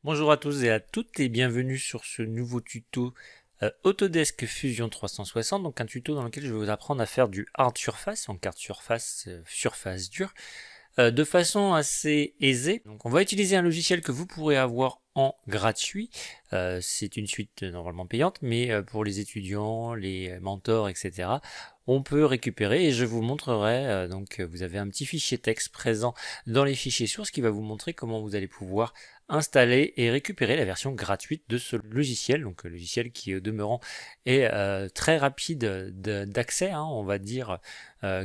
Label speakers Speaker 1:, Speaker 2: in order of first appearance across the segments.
Speaker 1: Bonjour à tous et à toutes et bienvenue sur ce nouveau tuto Autodesk Fusion 360, donc un tuto dans lequel je vais vous apprendre à faire du hard surface, en carte surface, surface dure, de façon assez aisée. Donc on va utiliser un logiciel que vous pourrez avoir en gratuit. C'est une suite normalement payante, mais pour les étudiants, les mentors, etc., on peut récupérer et je vous montrerai, donc vous avez un petit fichier texte présent dans les fichiers sources qui va vous montrer comment vous allez pouvoir installer et récupérer la version gratuite de ce logiciel, donc logiciel qui au demeurant est très rapide d'accès, hein. On va dire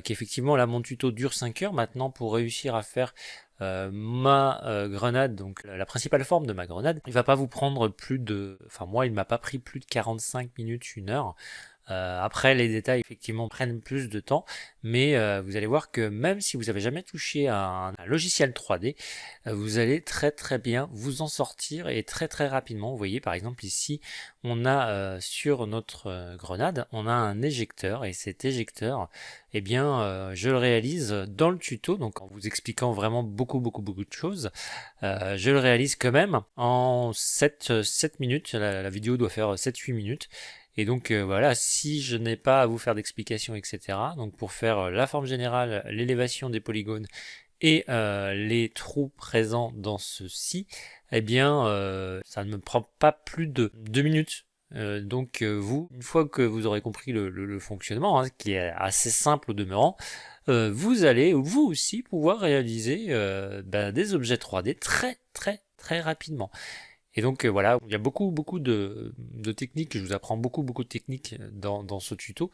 Speaker 1: qu'effectivement là mon tuto dure 5 heures maintenant pour réussir à faire ma grenade, donc la principale forme de ma grenade, il va pas vous prendre plus de, enfin moi il m'a pas pris plus de 45 minutes, 1 heure. Après, les détails, effectivement, prennent plus de temps, mais vous allez voir que même si vous n'avez jamais touché à un logiciel 3D, vous allez très très bien vous en sortir et très très rapidement. Vous voyez, par exemple, ici, on a sur notre grenade, on a un éjecteur, et cet éjecteur, eh bien, je le réalise dans le tuto, donc en vous expliquant vraiment beaucoup de choses. Je le réalise quand même en 7 minutes, la vidéo doit faire 7-8 minutes. Et donc voilà, si je n'ai pas à vous faire d'explications, etc., donc pour faire la forme générale, l'élévation des polygones et les trous présents dans ceci, eh bien ça ne me prend pas plus de 2 minutes. Donc vous, une fois que vous aurez compris le fonctionnement, hein, qui est assez simple au demeurant, vous allez vous aussi pouvoir réaliser des objets 3D très rapidement. Et donc voilà, il y a beaucoup de techniques, je vous apprends beaucoup de techniques dans ce tuto.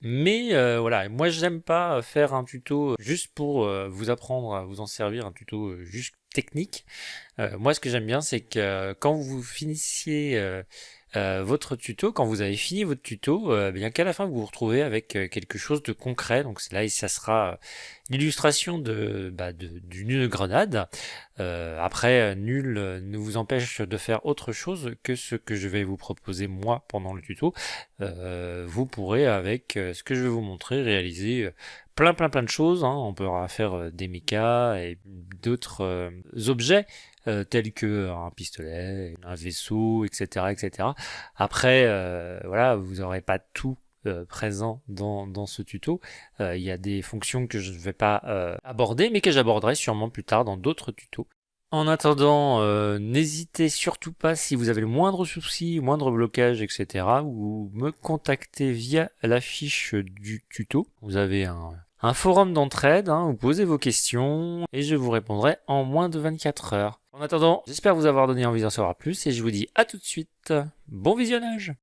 Speaker 1: Mais voilà, moi j'aime pas faire un tuto juste pour vous apprendre à vous en servir, un tuto juste technique. Moi ce que j'aime bien c'est que quand vous finissiez votre tuto, quand vous avez fini votre tuto, bien qu'à la fin vous vous retrouvez avec quelque chose de concret. Donc c'est là, ça sera l'illustration d'une grenade. Après, nul ne vous empêche de faire autre chose que ce que je vais vous proposer moi pendant le tuto. Vous pourrez, avec ce que je vais vous montrer, réaliser plein de choses, hein. On pourra faire des mechas et d'autres objets tels que un pistolet, un vaisseau, etc. Après, voilà, vous n'aurez pas tout présent dans ce tuto. Il y a des fonctions que je ne vais pas aborder, mais que j'aborderai sûrement plus tard dans d'autres tutos. En attendant, n'hésitez surtout pas, si vous avez le moindre souci, moindre blocage, etc., ou me contacter via la fiche du tuto. Vous avez un forum d'entraide, hein, vous posez vos questions et je vous répondrai en moins de 24 heures. En attendant, j'espère vous avoir donné envie d'en savoir plus et je vous dis à tout de suite. Bon visionnage!